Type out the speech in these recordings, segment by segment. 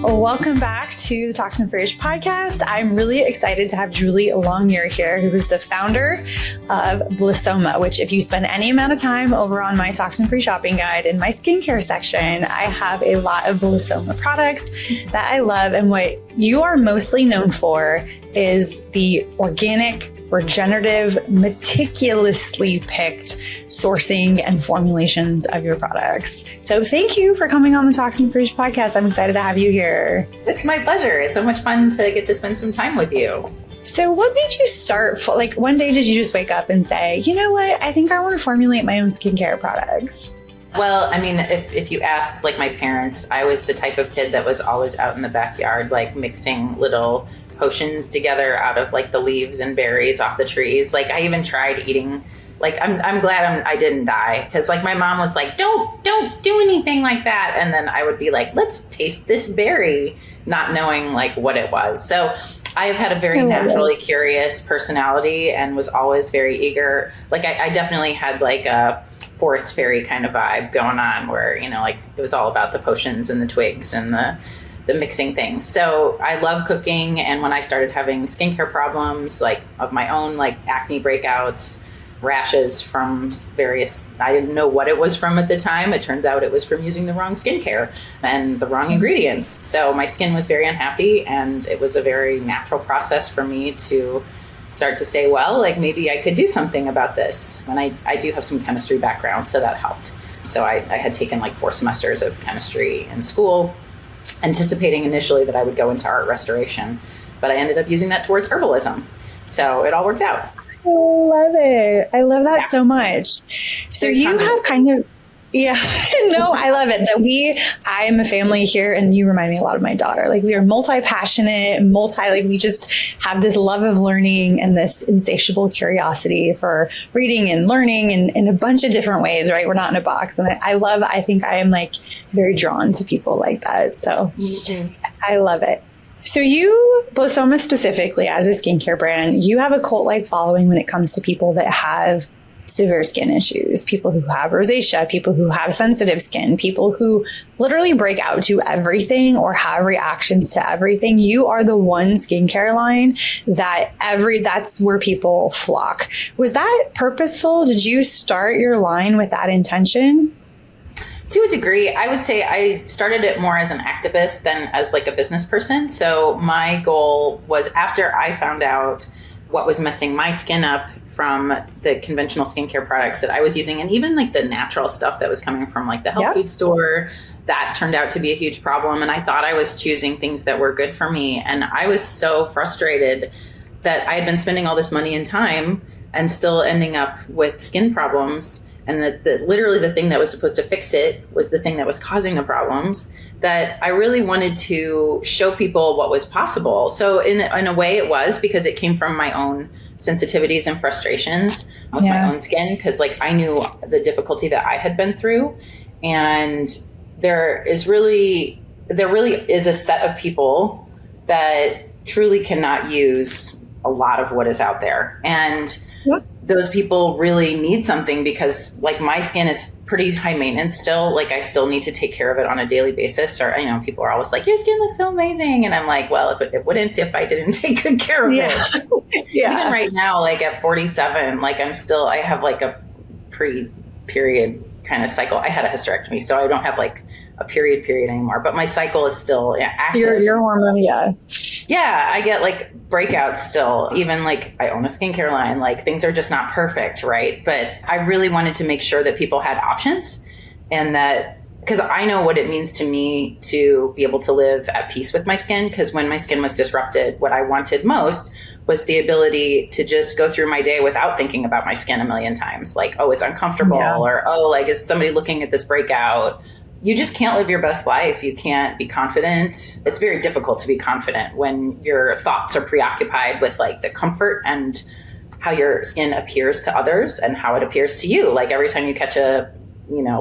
Welcome back to the Toxin Free podcast. I'm really excited to have Julie Longyear here, who is the founder of Blissoma, which if you spend any amount of time over on my Toxin Free shopping guide in my skincare section, I have a lot of Blissoma products that I love. And what you are mostly known for is the organic, regenerative, meticulously picked sourcing and formulations of your products. So thank you for coming on the Toxin Free podcast. I'm excited to have you here. It's my pleasure. It's so much fun to get to spend some time with you. So what made you start, like one day did you just wake up and say, you know what, I think I want to formulate my own skincare products? Well, I mean, if you asked like my parents, I was the type of kid that was always out in the backyard, like mixing little potions together out of like the leaves and berries off the trees. Like I even tried eating, like I'm glad I didn't die, because like my mom was like, don't do anything like that. And then I would be like, let's taste this berry, not knowing like what it was. So I have had a very naturally curious personality and was always very eager. Like I definitely had like a forest fairy kind of vibe going on where, you know, like it was all about the potions and the twigs and the mixing things. So I love cooking. And when I started having skincare problems, like of my own, like acne breakouts, rashes from various, I didn't know what it was from at the time. It turns out it was from using the wrong skincare and the wrong ingredients. So my skin was very unhappy, and it was a very natural process for me to start to say, well, like maybe I could do something about this. And I do have some chemistry background, so that helped. So I had taken like 4 semesters of chemistry in school, anticipating initially that I would go into art restoration, but I ended up using that towards herbalism. So it all worked out. I love it. I love that so much. So you have kind of, no, I love it that I am a family here, and you remind me a lot of my daughter. Like we are multi-passionate, like we just have this love of learning and this insatiable curiosity for reading and learning in a bunch of different ways, right? We're not in a box. And I think I am like very drawn to people like that. So I love it. So you, Blissoma specifically as a skincare brand, you have a cult-like following when it comes to people that have severe skin issues, people who have rosacea, people who have sensitive skin, people who literally break out to everything or have reactions to everything. You are the one skincare line that's where people flock. Was that purposeful? Did you start your line with that intention? To a degree, I would say I started it more as an activist than as like a business person. So my goal was, after I found out what was messing my skin up from the conventional skincare products that I was using, and even like the natural stuff that was coming from like the health food store, that turned out to be a huge problem. And I thought I was choosing things that were good for me. And I was so frustrated that I had been spending all this money and time and still ending up with skin problems. And that literally the thing that was supposed to fix it was the thing that was causing the problems, that I really wanted to show people what was possible. So in a way it was, because it came from my own sensitivities and frustrations with my own skin, because like I knew the difficulty that I had been through. And there really is a set of people that truly cannot use a lot of what is out there. And those people really need something, because like my skin is pretty high maintenance still. Like I still need to take care of it on a daily basis, or, you know, people are always like, your skin looks so amazing. And I'm like, well, it wouldn't if I didn't take good care of it. Even right now, like at 47, like I have like a pre-period kind of cycle. I had a hysterectomy, so I don't have like a period anymore, but my cycle is still active. Your hormone, Yeah, I get like breakouts still, even like I own a skincare line, like things are just not perfect, right? But I really wanted to make sure that people had options, and that, because I know what it means to me to be able to live at peace with my skin. Because when my skin was disrupted, what I wanted most was the ability to just go through my day without thinking about my skin a million times. Like, oh, it's uncomfortable, or, oh, like, is somebody looking at this breakout? You just can't live your best life. You can't be confident. It's very difficult to be confident when your thoughts are preoccupied with like the comfort and how your skin appears to others and how it appears to you. Like every time you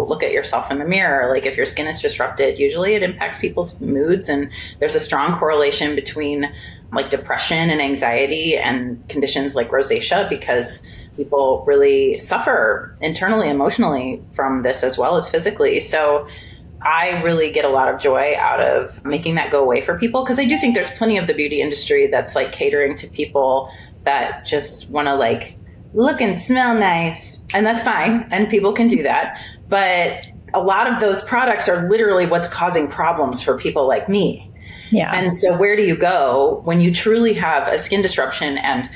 look at yourself in the mirror, like if your skin is disrupted, usually it impacts people's moods. And there's a strong correlation between like depression and anxiety and conditions like rosacea, because people really suffer internally, emotionally from this as well as physically. So I really get a lot of joy out of making that go away for people, because I do think there's plenty of the beauty industry that's like catering to people that just want to like look and smell nice, and that's fine, and people can do that. But a lot of those products are literally what's causing problems for people like me. Yeah. And so where do you go when you truly have a skin disruption and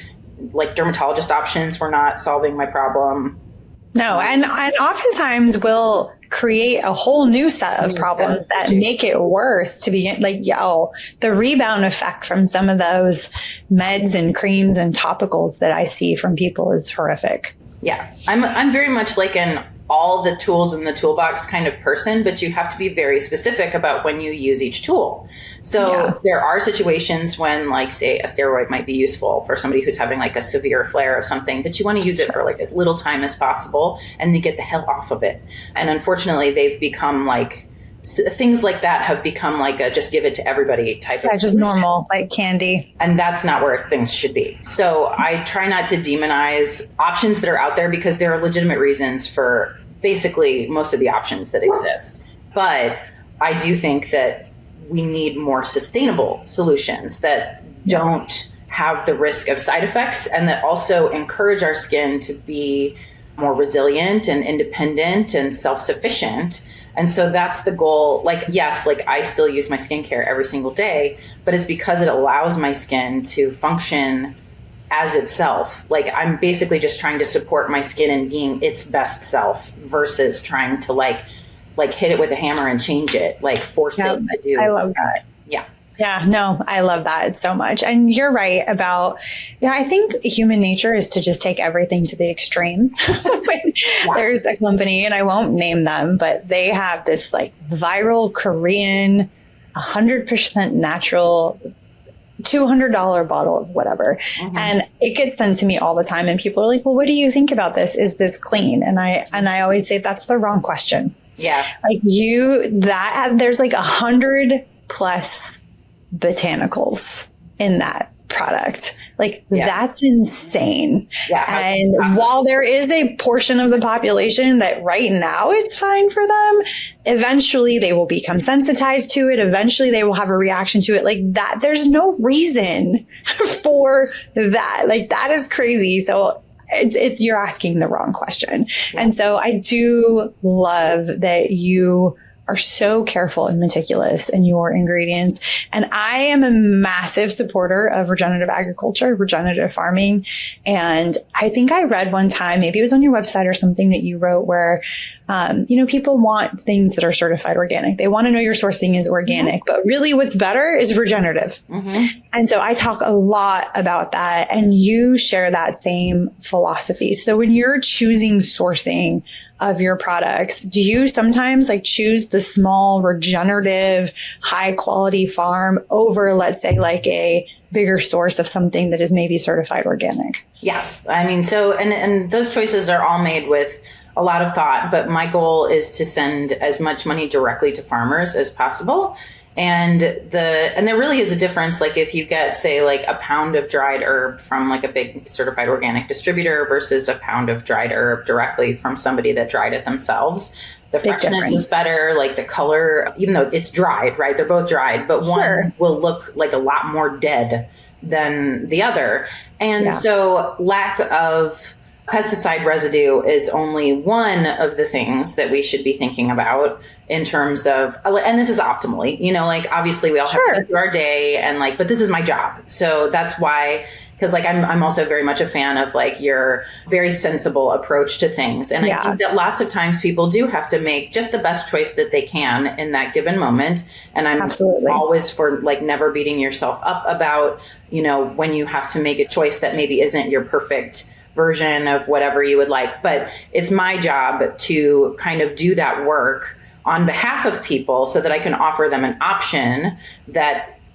like dermatologist options were not solving my problem? No, and oftentimes we'll create a whole new set of problems that make it worse to begin. Like, the rebound effect from some of those meds and creams and topicals that I see from people is horrific. Yeah, I'm very much like an all the tools in the toolbox kind of person, but you have to be very specific about when you use each tool. So there are situations when, like, say, a steroid might be useful for somebody who's having like a severe flare of something, but you want to use it for like as little time as possible and to get the hell off of it. And unfortunately, they've become like, things like that have become like a just give it to everybody type of just solution. Normal, like candy. And that's not where things should be. So I try not to demonize options that are out there, because there are legitimate reasons for basically most of the options that exist. But I do think that we need more sustainable solutions that don't have the risk of side effects, and that also encourage our skin to be more resilient and independent and self-sufficient. And so that's the goal. Like, yes, like I still use my skincare every single day, but it's because it allows my skin to function as itself. Like, I'm basically just trying to support my skin in being its best self versus trying to like hit it with a hammer and change it, like force it to do. I love that. Yeah. Yeah, no, I love that so much. And you're right about, I think human nature is to just take everything to the extreme. There's a company, and I won't name them, but they have this like viral Korean, 100% natural, $200 bottle of whatever. Mm-hmm. And it gets sent to me all the time. And people are like, well, what do you think about this? Is this clean? And I always say that's the wrong question. Yeah. Like there's like 100 plus botanicals in that product. Like that's insane. Yeah. And while there is a portion of the population that right now it's fine for them, eventually they will become sensitized to it. Eventually they will have a reaction to it like that. There's no reason for that. Like that is crazy. So you're asking the wrong question. Yeah. And so I do love that you are so careful and meticulous in your ingredients. And I am a massive supporter of regenerative agriculture, regenerative farming. And I think I read one time, maybe it was on your website or something that you wrote, where, people want things that are certified organic. They want to know your sourcing is organic, but really what's better is regenerative. Mm-hmm. And so I talk a lot about that, and you share that same philosophy. So when you're choosing sourcing of your products, do you sometimes like choose the small regenerative high quality farm over, let's say, like a bigger source of something that is maybe certified organic? Yes. I mean, so, and those choices are all made with a lot of thought, but my goal is to send as much money directly to farmers as possible. And there really is a difference. Like if you get, say, like a pound of dried herb from like a big certified organic distributor versus a pound of dried herb directly from somebody that dried it themselves, the freshness is better. Like the color, even though it's dried, right? They're both dried, but one will look like a lot more dead than the other. And so lack of pesticide residue is only one of the things that we should be thinking about in terms of, and this is optimally, like obviously we all have to get through our day and like, but this is my job. So that's why, because like I'm also very much a fan of like your very sensible approach to things. And I think that lots of times people do have to make just the best choice that they can in that given moment. And I'm always for like never beating yourself up about, when you have to make a choice that maybe isn't your perfect version of whatever you would like. But it's my job to kind of do that work on behalf of people so that I can offer them an option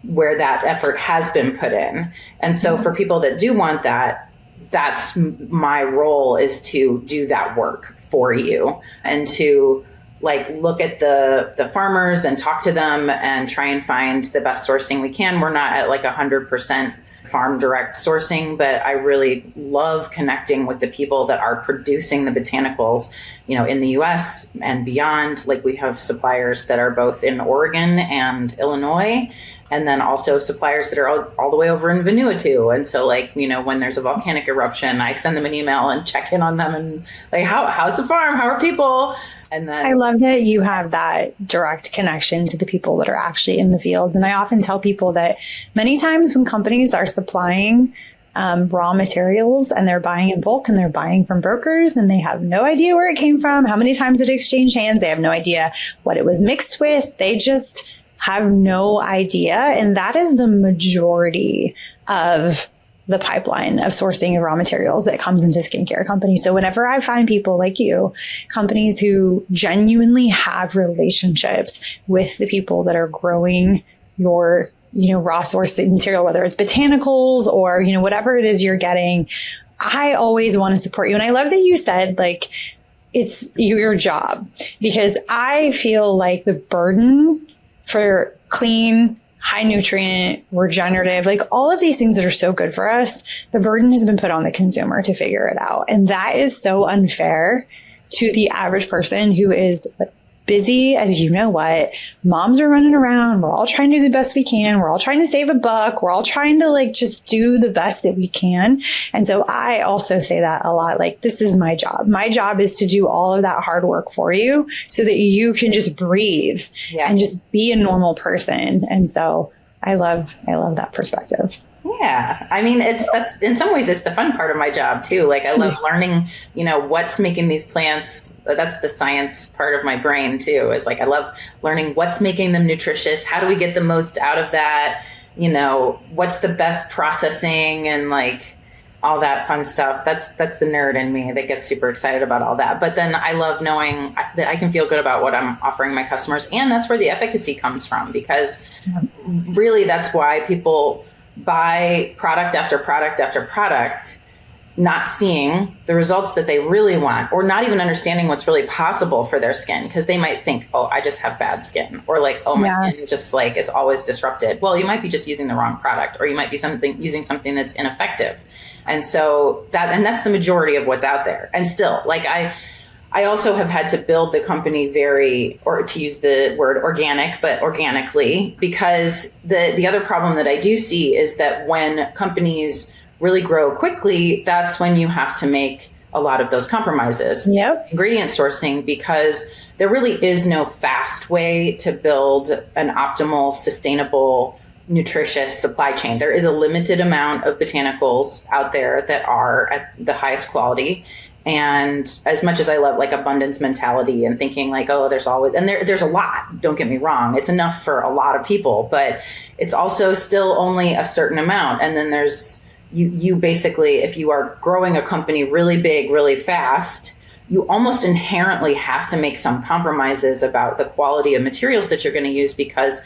where that effort has been put in. And so for people that do want that, that's my role, is to do that work for you and to like look at the farmers and talk to them and try and find the best sourcing we can. We're not at like 100% farm direct sourcing, but I really love connecting with the people that are producing the botanicals, in the US and beyond. Like we have suppliers that are both in Oregon and Illinois, and then also suppliers that are all the way over in Vanuatu. And so like, when there's a volcanic eruption, I send them an email and check in on them and like, how's the farm? How are people? And then I love that you have that direct connection to the people that are actually in the fields. And I often tell people that many times when companies are supplying raw materials and they're buying in bulk and they're buying from brokers and they have no idea where it came from, how many times it exchanged hands, they have no idea what it was mixed with. They just have no idea. And that is the majority of the pipeline of sourcing of raw materials that comes into skincare companies. So whenever I find people like you, companies who genuinely have relationships with the people that are growing your, raw source material, whether it's botanicals or, whatever it is you're getting, I always want to support you. And I love that you said like, it's your job, because I feel like the burden for clean, high nutrient, regenerative, like all of these things that are so good for us, the burden has been put on the consumer to figure it out. And that is so unfair to the average person who is busy as what. Moms are running around. We're all trying to do the best we can. We're all trying to save a buck. We're all trying to like just do the best that we can. And so I also say that a lot. Like, this is my job. My job is to do all of that hard work for you so that you can just breathe and just be a normal person. And so I love that perspective. Yeah. I mean, that's in some ways it's the fun part of my job too. Like I love learning, what's making these plants. That's the science part of my brain too, is like, I love learning what's making them nutritious. How do we get the most out of that? What's the best processing and like all that fun stuff. That's the nerd in me that gets super excited about all that. But then I love knowing that I can feel good about what I'm offering my customers. And that's where the efficacy comes from, because really that's why people buy product after product after product, not seeing the results that they really want, or not even understanding what's really possible for their skin. Because they might think, oh, I just have bad skin, or like, oh, my skin just like is always disrupted. Well, you might be just using the wrong product, or you might be using something that's ineffective. And so that's the majority of what's out there. And still, like I also have had to build the company or to use the word organic, but organically, because the other problem that I do see is that when companies really grow quickly, that's when you have to make a lot of those compromises. Yep. Ingredient sourcing, because there really is no fast way to build an optimal, sustainable, nutritious supply chain. There is a limited amount of botanicals out there that are at the highest quality. And as much as I love like abundance mentality and thinking like, oh, there's always, and there's a lot, don't get me wrong. It's enough for a lot of people, but it's also still only a certain amount. And then there's, you basically, if you are growing a company really big, really fast, you almost inherently have to make some compromises about the quality of materials that you're going to use, because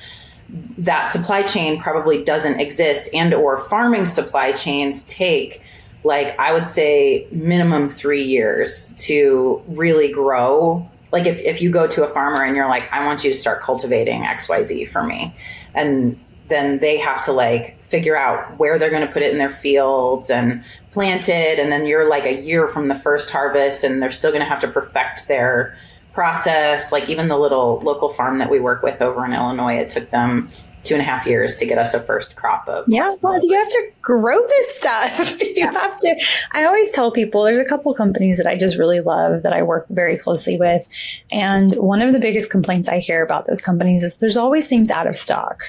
that supply chain probably doesn't exist, and or farming supply chains take, like, I would say minimum 3 years to really grow. Like if you go to a farmer and you're like, I want you to start cultivating XYZ for me. And then they have to like figure out where they're going to put it in their fields and plant it. And then you're like a year from the first harvest, and they're still going to have to perfect their process. Like even the little local farm that we work with over in Illinois, it took them 2.5 years to get us a first crop of. Yeah, well, you have to grow this stuff. You have to. I always tell people there's a couple companies that I just really love that I work very closely with. And one of the biggest complaints I hear about those companies is there's always things out of stock.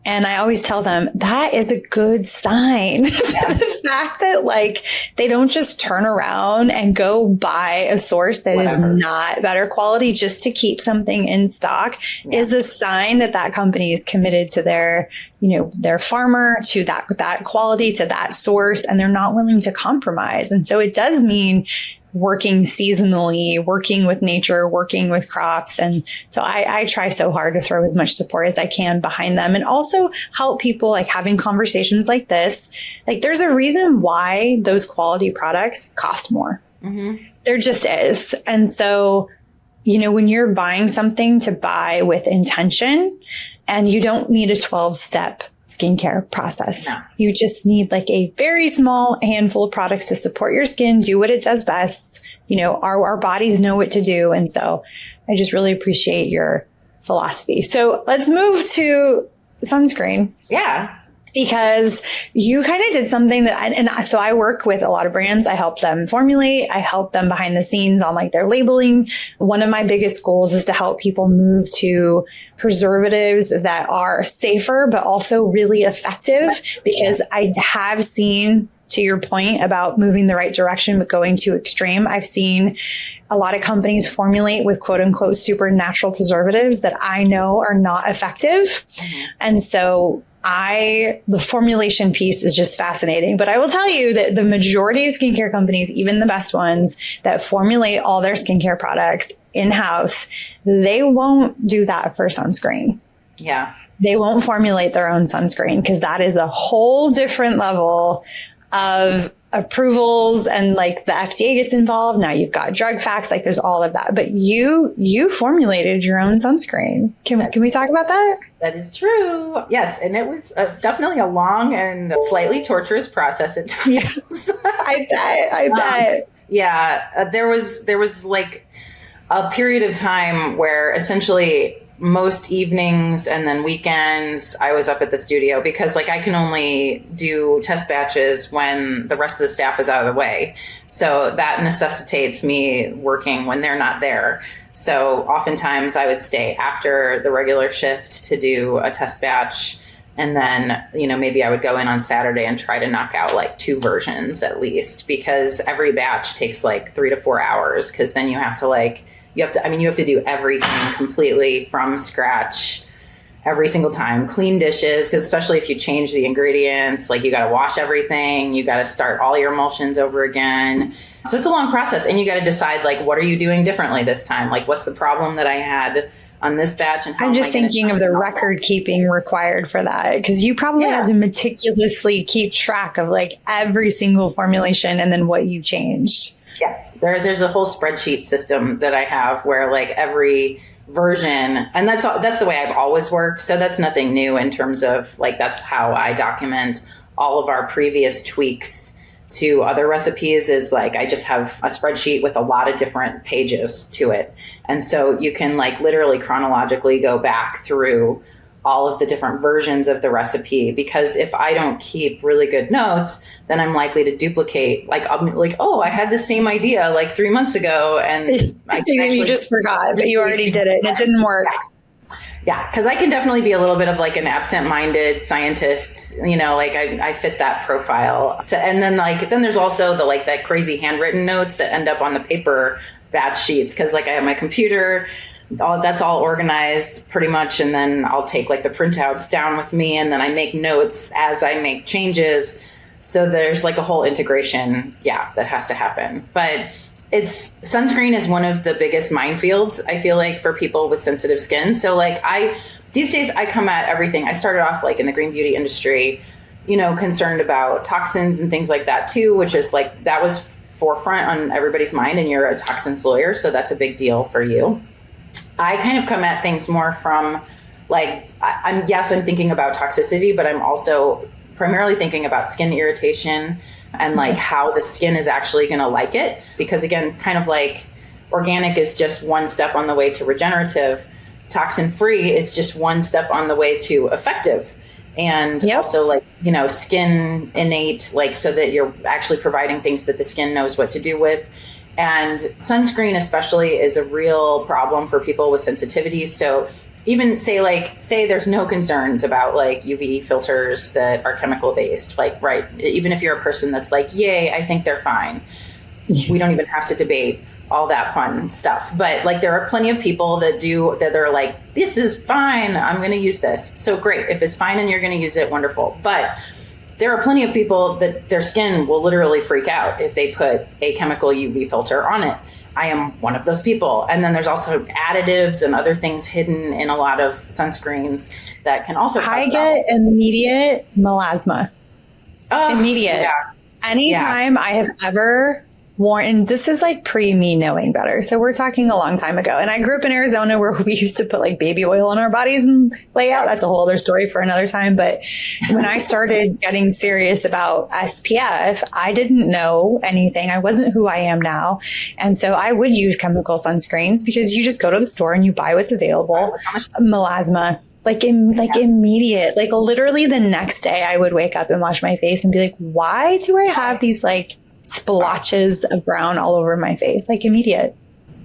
And I always tell them that is a good sign. Yeah. The fact that like they don't just turn around and go buy a source that is not better quality just to keep something in stock is a sign that that company is committed to their, their farmer, to that quality, to that source, and they're not willing to compromise. And so it does mean working seasonally, working with nature, working with crops. And so I try so hard to throw as much support as I can behind them, and also help people like having conversations like this. Like there's a reason why those quality products cost more. Mm-hmm. There just is. And so, when you're buying something to buy with intention, and you don't need a 12-step skincare process. No. You just need like a very small handful of products to support your skin, do what it does best, our bodies know what to do. And so I just really appreciate your philosophy. So let's move to sunscreen. Yeah. Because you kind of did something so I work with a lot of brands. I help them formulate. I help them behind the scenes on like their labeling. One of my biggest goals is to help people move to preservatives that are safer, but also really effective, because I have seen, to your point about moving the right direction, but going too extreme, I've seen a lot of companies formulate with quote unquote supernatural preservatives that I know are not effective. And so the formulation piece is just fascinating. But I will tell you that the majority of skincare companies, even the best ones that formulate all their skincare products in-house, they won't do that for sunscreen. Yeah. They won't formulate their own sunscreen, because that is a whole different level of approvals, and like the FDA gets involved. Now you've got drug facts, like there's all of that. But you formulated your own sunscreen. Can we talk about that? That is true. Yes. And it was definitely a long and slightly torturous process at times. Yes, I bet. Yeah. There was like a period of time where essentially most evenings and then weekends I was up at the studio, because like I can only do test batches when the rest of the staff is out of the way. So that necessitates me working when they're not there. So oftentimes I would stay after the regular shift to do a test batch. And then, maybe I would go in on Saturday and try to knock out like 2 versions at least, because every batch takes like 3 to 4 hours. Because then you have to do everything completely from scratch every single time. Clean dishes, because especially if you change the ingredients, like you got to wash everything. You got to start all your emulsions over again. So it's a long process, and you got to decide like, what are you doing differently this time? Like, what's the problem that I had on this batch? And I'm just thinking of the record keeping required for that, because you probably had to meticulously keep track of like every single formulation and then what you changed. Yes, there's a whole spreadsheet system that I have where like every version, and that's the way I've always worked. So that's nothing new in terms of like, that's how I document all of our previous tweaks to other recipes, is like I just have a spreadsheet with a lot of different pages to it. And so you can like literally chronologically go back through all of the different versions of the recipe, because if I don't keep really good notes, then I'm likely to duplicate. Like, I'm like, oh, I had the same idea like 3 months ago, and you just forgot, but you already did it and it didn't work. Yeah, because I can definitely be a little bit of like an absent-minded scientist, like I fit that profile. So, and then there's also the like that crazy handwritten notes that end up on the paper batch sheets, because like I have my computer. That's all organized pretty much. And then I'll take like the printouts down with me, and then I make notes as I make changes. So there's like a whole integration, that has to happen. But sunscreen is one of the biggest minefields, I feel like, for people with sensitive skin. So like these days I come at everything. I started off like in the green beauty industry, concerned about toxins and things like that too, which is like, that was forefront on everybody's mind, and you're a toxins lawyer. So that's a big deal for you. I kind of come at things more from like, I'm thinking about toxicity, but I'm also primarily thinking about skin irritation and like how the skin is actually going to like it. Because again, kind of like organic is just one step on the way to regenerative. Toxin free is just one step on the way to effective. And also like, skin innate, like so that you're actually providing things that the skin knows what to do with. And sunscreen especially is a real problem for people with sensitivities. So even say there's no concerns about like UV filters that are chemical based, like, right. Even if you're a person that's like, yay, I think they're fine. We don't even have to debate all that fun stuff. But like, there are plenty of people that are like, this is fine, I'm going to use this. So great. If it's fine and you're going to use it, wonderful. But there are plenty of people that their skin will literally freak out if they put a chemical UV filter on it. I am one of those people. And then there's also additives and other things hidden in a lot of sunscreens that can also cause get immediate melasma. Immediate. Yeah. Anytime I have ever worn, and this is like pre me knowing better. So we're talking a long time ago. And I grew up in Arizona where we used to put like baby oil on our bodies and lay out. That's a whole other story for another time. But when I started getting serious about SPF, I didn't know anything. I wasn't who I am now. And so I would use chemical sunscreens because you just go to the store and you buy what's available. Melasma. Immediate, like literally the next day I would wake up and wash my face and be like, why do I have these like splotches of brown all over my face? Like immediate.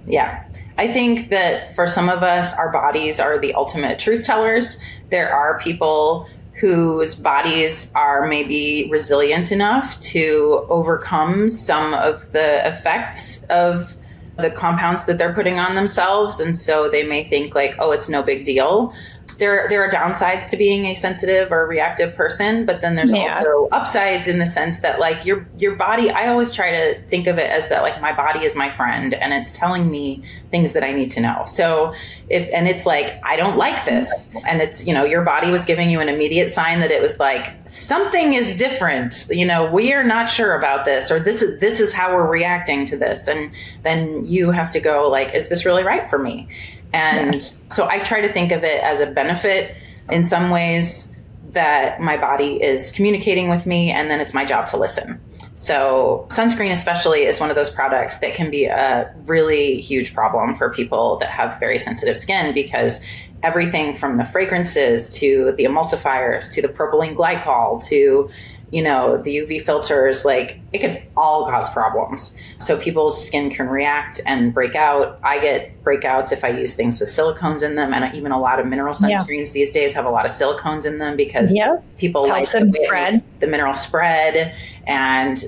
Yeah. I think that for some of us, our bodies are the ultimate truth tellers. There are people whose bodies are maybe resilient enough to overcome some of the effects of the compounds that they're putting on themselves. And so they may think like, oh, it's no big deal. There are downsides to being a sensitive or reactive person, but then there's also upsides in the sense that like your body, I always try to think of it as that like my body is my friend and it's telling me things that I need to know. So and it's like, I don't like this. And it's, your body was giving you an immediate sign that it was like, something is different. We are not sure about this, or this is how we're reacting to this. And then you have to go like, is this really right for me? And so I try to think of it as a benefit in some ways that my body is communicating with me, and then it's my job to listen. So sunscreen especially is one of those products that can be a really huge problem for people that have very sensitive skin, because everything from the fragrances to the emulsifiers to the propylene glycol to the UV filters, like it could all cause problems. So people's skin can react and break out. I get breakouts if I use things with silicones in them. And even a lot of mineral sunscreens these days have a lot of silicones in them because people helps like them spread. The mineral spread. And,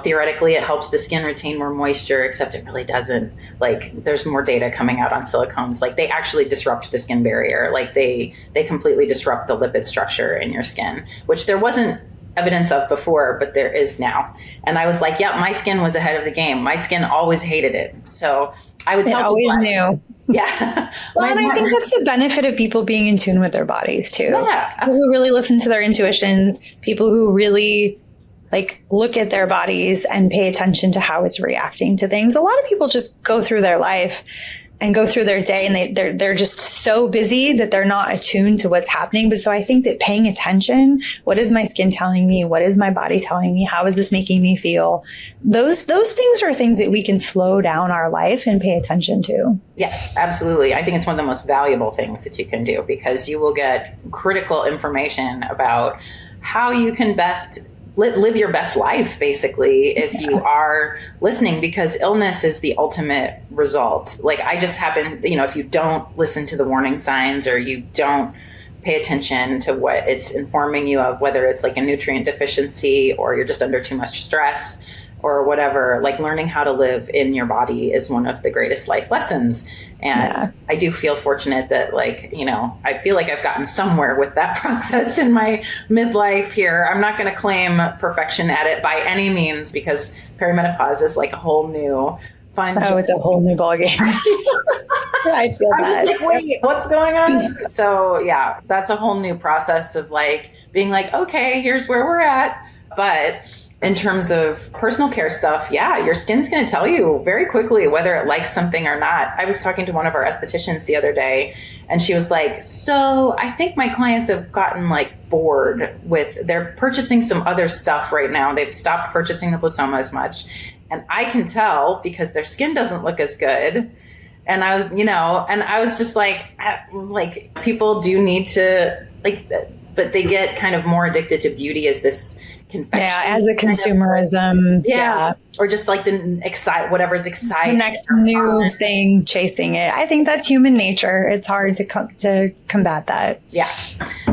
theoretically it helps the skin retain more moisture, except it really doesn't. Like there's more data coming out on silicones. Like they actually disrupt the skin barrier. Like they completely disrupt the lipid structure in your skin, which there wasn't evidence of before, but there is now. And I was like, my skin was ahead of the game. My skin always hated it. So I would tell people. Always knew. Yeah. Well, and I think that's the benefit of people being in tune with their bodies too. Yeah, people who really listen to their intuitions, people who really like look at their bodies and pay attention to how it's reacting to things. A lot of people just go through their life and go through their day and they're just so busy that they're not attuned to what's happening. But so I think that paying attention, what is my skin telling me? What is my body telling me? How is this making me feel? Those things are things that we can slow down our life and pay attention to. Yes, absolutely. I think it's one of the most valuable things that you can do, because you will get critical information about how you can best live your best life, basically, if you are listening, because illness is the ultimate result. Like I just happen, if you don't listen to the warning signs or you don't pay attention to what it's informing you of, whether it's like a nutrient deficiency or you're just under too much stress or whatever, like learning how to live in your body is one of the greatest life lessons. And I do feel fortunate that I feel like I've gotten somewhere with that process in my midlife here. I'm not going to claim perfection at it by any means, because perimenopause is like a whole new fun. Oh, it's a whole new ballgame. I feel I'm that. just like, wait, what's going on? So that's a whole new process of like being like, okay, here's where we're at. But in terms of personal care stuff, your skin's going to tell you very quickly whether it likes something or not. I was talking to one of our estheticians the other day, and she was like, so I think my clients have gotten like bored with, they're purchasing some other stuff right now. They've stopped purchasing the Blissoma as much. And I can tell because their skin doesn't look as good. And I was just like people do need to but they get kind of more addicted to beauty as this confection. Yeah, as a consumerism. Yeah. Or just like whatever's exciting. The next new thing, chasing it. I think that's human nature. It's hard to combat that. Yeah.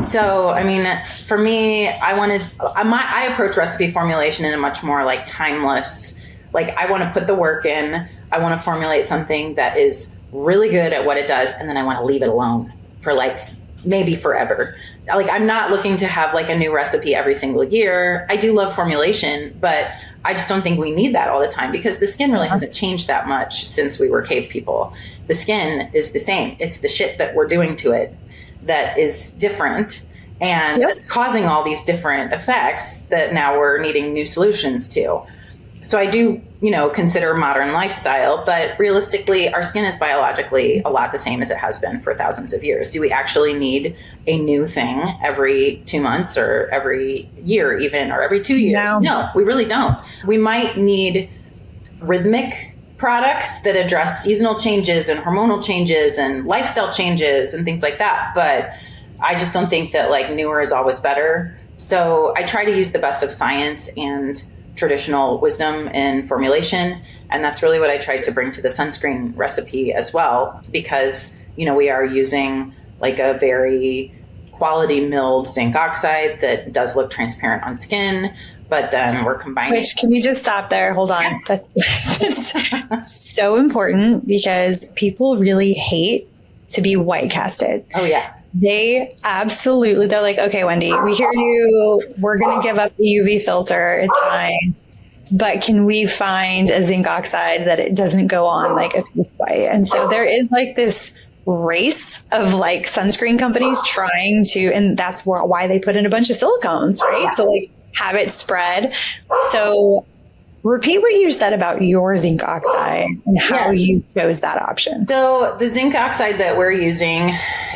So, I mean, for me, I approach recipe formulation in a much more like timeless, like I want to put the work in. I want to formulate something that is really good at what it does. And then I want to leave it alone for like maybe forever. Like I'm not looking to have like a new recipe every single year. I do love formulation, but I just don't think we need that all the time, because the skin really hasn't changed that much since we were cave people. The skin is the same. It's the shit that we're doing to it that is different, and it's causing all these different effects that now we're needing new solutions to. So I do, consider modern lifestyle, but realistically, our skin is biologically a lot the same as it has been for thousands of years. Do we actually need a new thing every 2 months or every year even, or every 2 years? No, we really don't. We might need rhythmic products that address seasonal changes and hormonal changes and lifestyle changes and things like that. But I just don't think that like newer is always better. So I try to use the best of science and traditional wisdom in formulation. And that's really what I tried to bring to the sunscreen recipe as well, because, we are using like a very quality milled zinc oxide that does look transparent on skin, but then we're combining. Which, can you just stop there? Hold on. Yeah. That's so important, because people really hate to be white casted. Oh yeah. They're like, okay, Wendy, we hear you. We're going to give up the UV filter. It's fine. But can we find a zinc oxide that it doesn't go on like a piece white? And so there is like this race of like sunscreen companies trying to, and that's why they put in a bunch of silicones, right? So like have it spread. So repeat what you said about your zinc oxide and how you chose that option. So the zinc oxide that we're using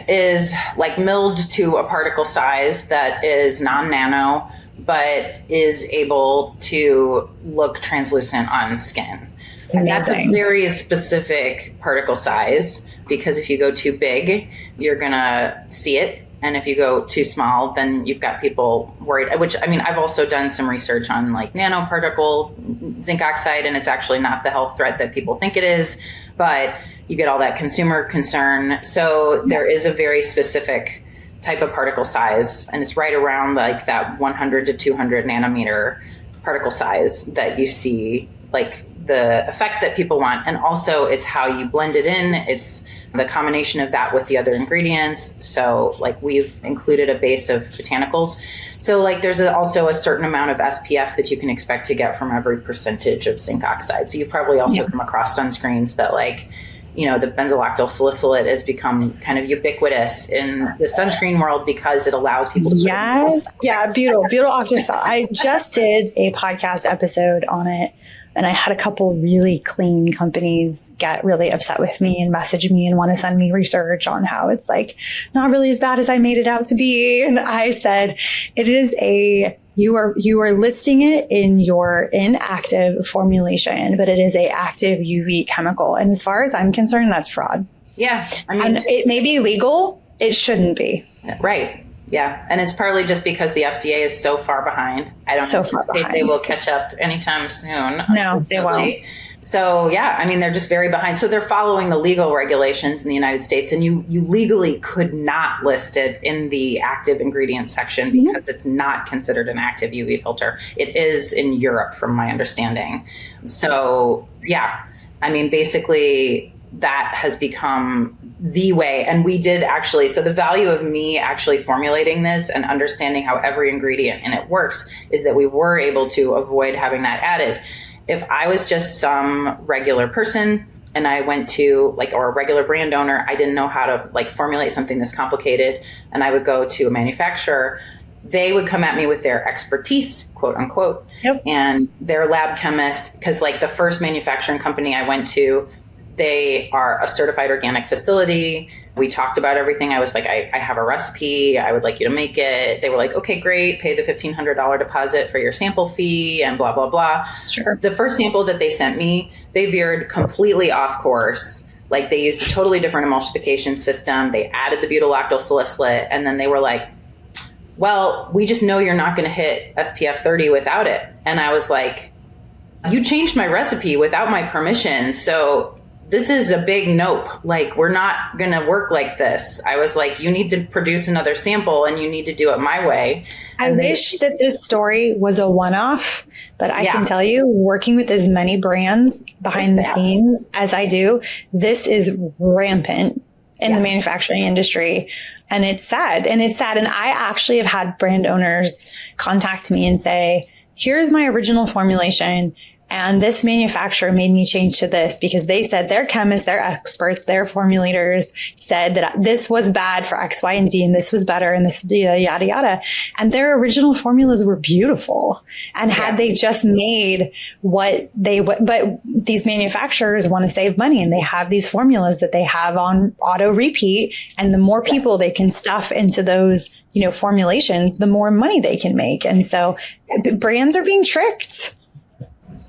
is like milled to a particle size that is non-nano, but is able to look translucent on skin. And that's a very specific particle size, because if you go too big, you're going to see it. And if you go too small, then you've got people worried, which, I mean, I've also done some research on like nanoparticle zinc oxide, and it's actually not the health threat that people think it is, but you get all that consumer concern. So there is a very specific type of particle size, and it's right around like that 100 to 200 nanometer particle size that you see like the effect that people want. And also it's how you blend it in. It's the combination of that with the other ingredients. So like we've included a base of botanicals. So like there's also a certain amount of SPF that you can expect to get from every percentage of zinc oxide. So you've probably also come across sunscreens that like, the benzolactyl salicylate has become kind of ubiquitous in the sunscreen world because it allows people to butyl octyl. I just did a podcast episode on it, and I had a couple really clean companies get really upset with me and message me and want to send me research on how it's like not really as bad as I made it out to be. And I said, it is you are listing it in your inactive formulation, but it is a active UV chemical. And as far as I'm concerned, that's fraud. Yeah. I mean, and it may be legal. It shouldn't be. Right. Yeah. And it's partly just because the FDA is so far behind. I don't anticipate they will catch up anytime soon. No, they won't. So yeah, I mean, they're just very behind. So they're following the legal regulations in the United States, and you legally could not list it in the active ingredients section because it's not considered an active UV filter. It is in Europe, from my understanding. So yeah, I mean, basically that has become the way. And we did actually, so the value of me actually formulating this and understanding how every ingredient in it works is that we were able to avoid having that added. If I was just some regular person and I went to or a regular brand owner, I didn't know how to formulate something this complicated, and I would go to a manufacturer, they would come at me with their expertise, quote unquote, and their lab chemist, because the first manufacturing company I went to, they are a certified organic facility. We talked about everything. I was like, I have a recipe. I would like you to make it. They were like, okay, great. Pay the $1,500 deposit for your sample fee and blah, blah, blah. Sure. The first sample that they sent me, they veered completely off course. They used a totally different emulsification system. They added the butyl salicylate. And then they were like, well, we just know you're not going to hit SPF 30 without it. And I was like, you changed my recipe without my permission. So this is a big nope. We're not going to work like this. I was like, you need to produce another sample and you need to do it my way. I wish that this story was a one-off, but I can tell you, working with as many brands behind the scenes as I do, this is rampant in the manufacturing industry. And it's sad. And I actually have had brand owners contact me and say, here's my original formulation. And this manufacturer made me change to this because they said their chemists, their experts, their formulators said that this was bad for X, Y, and Z, and this was better, and this yada, yada, yada. And their original formulas were beautiful. And had they just made what they would, but these manufacturers want to save money and they have these formulas that they have on auto repeat. And the more people they can stuff into those, formulations, the more money they can make. And so brands are being tricked.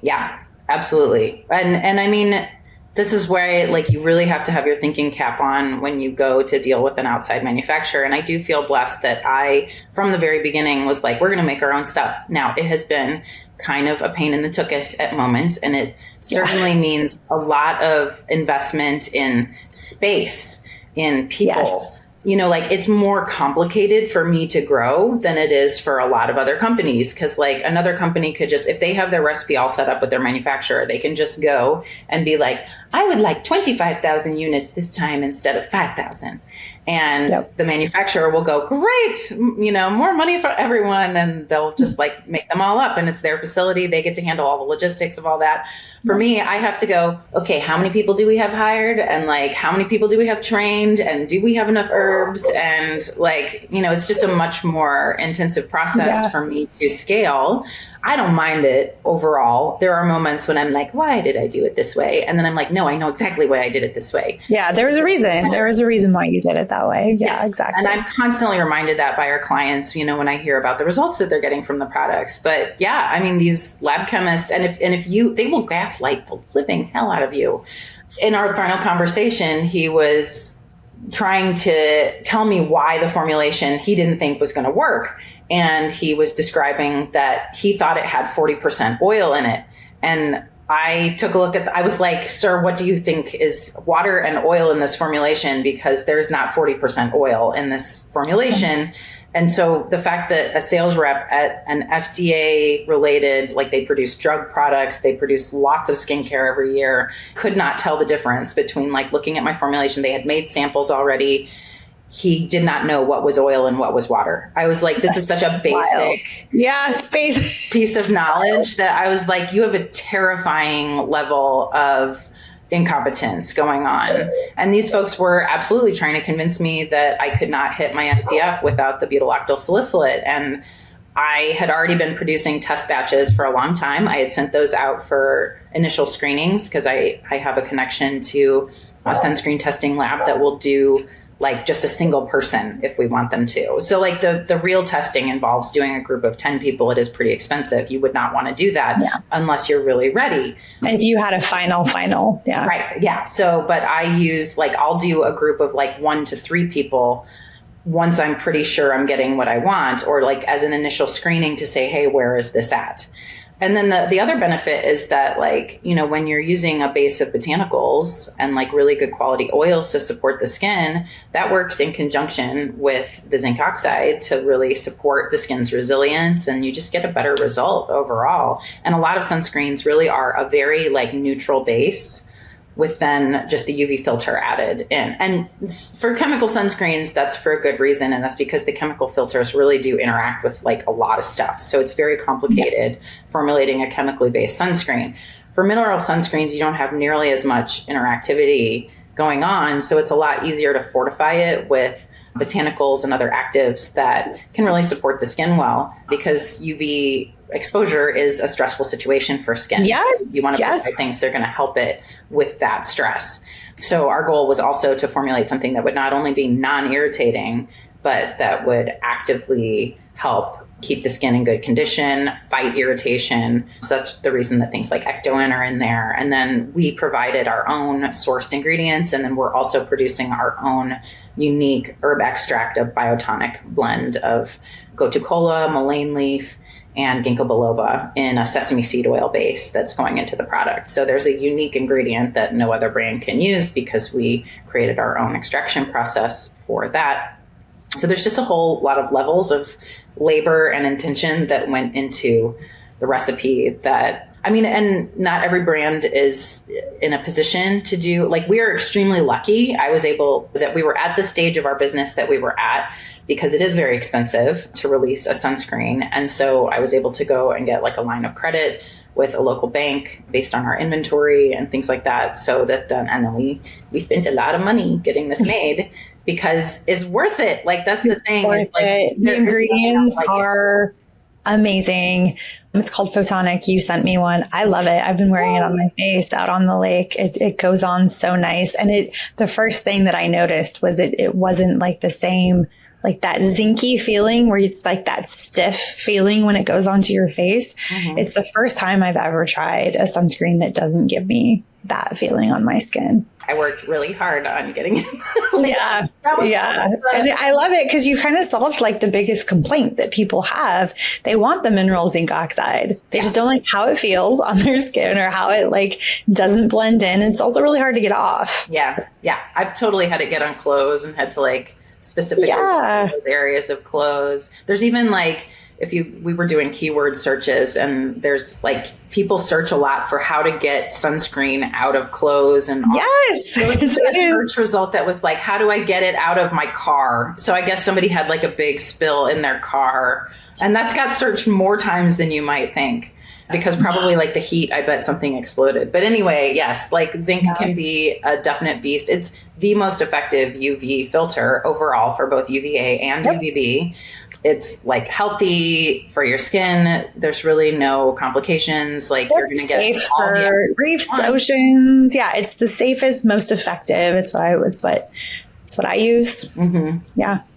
Yeah, absolutely. And I mean, this is where you really have to have your thinking cap on when you go to deal with an outside manufacturer. And I do feel blessed that I, from the very beginning, was like, we're going to make our own stuff. Now, it has been kind of a pain in the tuchus at moments, and it certainly means a lot of investment in space, in people. Yes. It's more complicated for me to grow than it is for a lot of other companies. Cause another company could just, if they have their recipe all set up with their manufacturer, they can just go and be like, I would like 25,000 units this time instead of 5,000. And the manufacturer will go, great, more money for everyone. And they'll just make them all up. And it's their facility. They get to handle all the logistics of all that. For me, I have to go, okay, how many people do we have hired? And how many people do we have trained? And do we have enough herbs? And it's just a much more intensive process for me to scale. I don't mind it overall. There are moments when I'm like, why did I do it this way? And then I'm like, no, I know exactly why I did it this way. Yeah, there was a reason. There was a reason why you did it that way. Yeah, yes. Exactly. And I'm constantly reminded that by our clients, when I hear about the results that they're getting from the products. But yeah, I mean, these lab chemists, they will gaslight the living hell out of you. In our final conversation, he was trying to tell me why the formulation he didn't think was going to work. And he was describing that he thought it had 40% oil in it. And I took a look I was like, sir, what do you think is water and oil in this formulation? Because there's not 40% oil in this formulation. And so the fact that a sales rep at an FDA related, they produce drug products, they produce lots of skincare every year, could not tell the difference between looking at my formulation. They had made samples already. He did not know what was oil and what was water. I was like, this is such a basic it's basic piece of knowledge that I was like, you have a terrifying level of incompetence going on. And these folks were absolutely trying to convince me that I could not hit my SPF without the butyl octyl salicylate. And I had already been producing test batches for a long time. I had sent those out for initial screenings because I have a connection to a Sunscreen testing lab that will do just a single person if we want them to. So the real testing involves doing a group of 10 people. It is pretty expensive. You would not want to do that unless you're really ready. And if you had a final. Yeah. Right. Yeah. So, but I use I'll do a group of 1 to 3 people once I'm pretty sure I'm getting what I want, or as an initial screening to say, hey, where is this at? And then the other benefit is that when you're using a base of botanicals and really good quality oils to support the skin, that works in conjunction with the zinc oxide to really support the skin's resilience, and you just get a better result overall. And a lot of sunscreens really are a very neutral base with then just the UV filter added in. And for chemical sunscreens, that's for a good reason. And that's because the chemical filters really do interact with a lot of stuff. So it's very complicated formulating a chemically based sunscreen. For mineral sunscreens, you don't have nearly as much interactivity going on. So it's a lot easier to fortify it with botanicals and other actives that can really support the skin well, because UV exposure is a stressful situation for skin. Yes. You want to provide things that are going to help it with that stress. So our goal was also to formulate something that would not only be non-irritating, but that would actively help keep the skin in good condition, fight irritation. So that's the reason that things like Ectoin are in there. And then we provided our own sourced ingredients, and then we're also producing our own unique herb extract, a biotonic blend of gotu kola, mullein leaf, and ginkgo biloba in a sesame seed oil base that's going into the product. So there's a unique ingredient that no other brand can use because we created our own extraction process for that. So there's just a whole lot of levels of labor and intention that went into the recipe that, I mean, and not every brand is in a position to do, we are extremely lucky. That we were at the stage of our business that we were at, because it is very expensive to release a sunscreen. And so I was able to go and get a line of credit with a local bank based on our inventory and things like that. So that then we spent a lot of money getting this made because it's worth it. Like, that's the thing. Is like the ingredients are amazing. It's called Photonic. You sent me one. I love it. I've been wearing it on my face out on the lake. It goes on so nice. And the first thing that I noticed was it wasn't like the same, like that zinky feeling where it's like that stiff feeling when it goes onto your face. Mm-hmm. It's the first time I've ever tried a sunscreen that doesn't give me that feeling on my skin. I worked really hard on getting it. Yeah. And I love it because you kind of solved like the biggest complaint that people have. They want the mineral zinc oxide. They just don't like how it feels on their skin or how it like doesn't blend in. It's also really hard to get off. Yeah. I've totally had to get on clothes and had to like specifically those areas of clothes. There's even like, we were doing keyword searches, and there's like people search a lot for how to get sunscreen out of clothes. And yes, there was a search result that was like, how do I get it out of my car? So I guess somebody had like a big spill in their car, and that's got searched more times than you might think. Because probably like the heat, I bet something exploded. But anyway, yes, like zinc can be a definite beast. It's the most effective UV filter overall for both UVA and UVB. It's like healthy for your skin. There's really no complications. Like you're going to get safe for reefs, oceans. Yeah, it's the safest, most effective. It's what I use. Mm-hmm.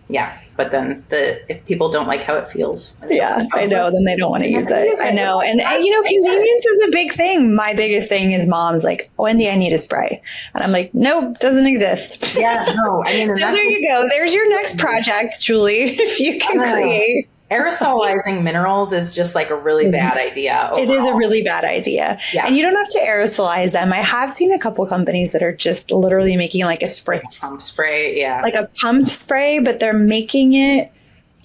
Yeah. But then if people don't like how it feels. I know. Then they don't want to use it. I know. And convenience is a big thing. My biggest thing is mom's like, Wendy, I need a spray. And I'm like, nope, doesn't exist. Yeah, no. I mean, so there you go. There's your next project, Julie, if you can create. Aerosolizing minerals is just like a really bad idea. Overall. It is a really bad idea. Yeah. And you don't have to aerosolize them. I have seen a couple companies that are just literally making like a spritz. Pump spray, yeah. Like a pump spray, but they're making it,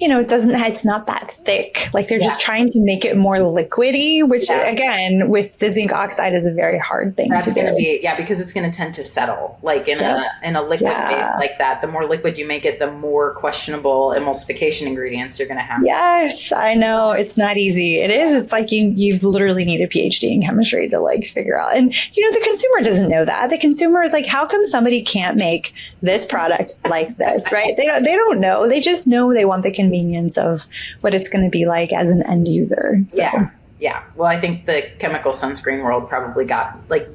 it's not that thick. Like they're just trying to make it more liquidy, which again, with the zinc oxide is a very hard thing to do. Because it's going to tend to settle like in a liquid base like that. The more liquid you make it, the more questionable emulsification ingredients you're going to have. Yes, I know. It's not easy. It is. It's like you literally need a PhD in chemistry to like figure out. And, the consumer doesn't know that. The consumer is like, how come somebody can't make this product like this, right? They don't know. They just know they want the convenience of what it's going to be like as an end user. So. Yeah. Well, I think the chemical sunscreen world probably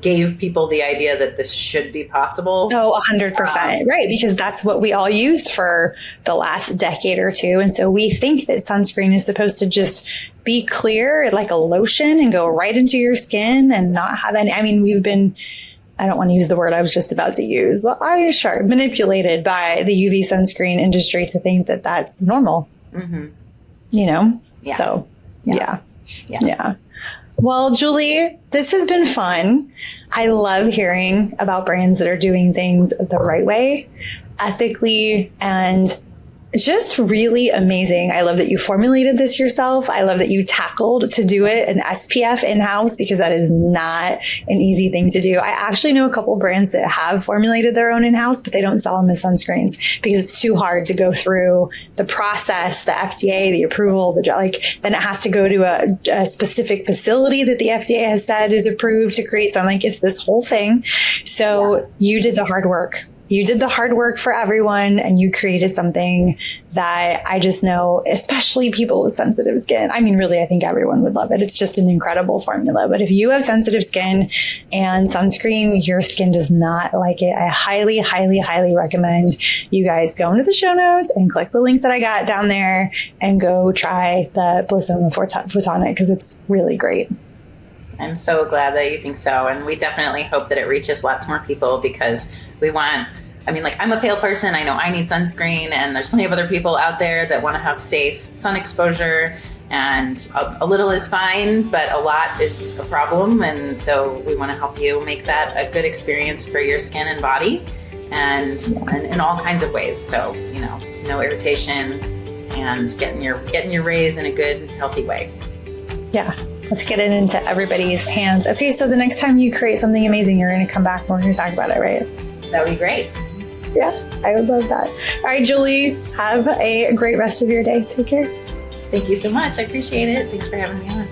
gave people the idea that this should be possible. Oh, 100%. Right. Because that's what we all used for the last decade or two. And so we think that sunscreen is supposed to just be clear like a lotion and go right into your skin and not have any, I don't want to use the word I was just about to use. Well, manipulated by the UV sunscreen industry to think that that's normal. Mm-hmm. Yeah. So, yeah. Well, Julie, this has been fun. I love hearing about brands that are doing things the right way, ethically, and just really amazing. I love that you formulated this yourself. I love that you tackled to do it an SPF in-house because that is not an easy thing to do. I actually know a couple brands that have formulated their own in-house, but they don't sell them as sunscreens because it's too hard to go through the process, the FDA, the approval, then it has to go to a specific facility that the FDA has said is approved to create something. It's this whole thing. So you did the hard work. You did the hard work for everyone and you created something that I just know, especially people with sensitive skin. Really, I think everyone would love it. It's just an incredible formula. But if you have sensitive skin and sunscreen, your skin does not like it, I highly, highly, highly recommend you guys go into the show notes and click the link that I got down there and go try the Blissoma Photonic because it's really great. I'm so glad that you think so. And we definitely hope that it reaches lots more people because we want, I'm a pale person. I know I need sunscreen and there's plenty of other people out there that want to have safe sun exposure and a little is fine, but a lot is a problem. And so we want to help you make that a good experience for your skin and body and in all kinds of ways. So, no irritation and getting your rays in a good, healthy way. Yeah. Let's get it into everybody's hands. Okay, so the next time you create something amazing, you're going to come back and we're going to talk about it, right? That would be great. Yeah, I would love that. All right, Julie, have a great rest of your day. Take care. Thank you so much. I appreciate it. Thanks for having me on.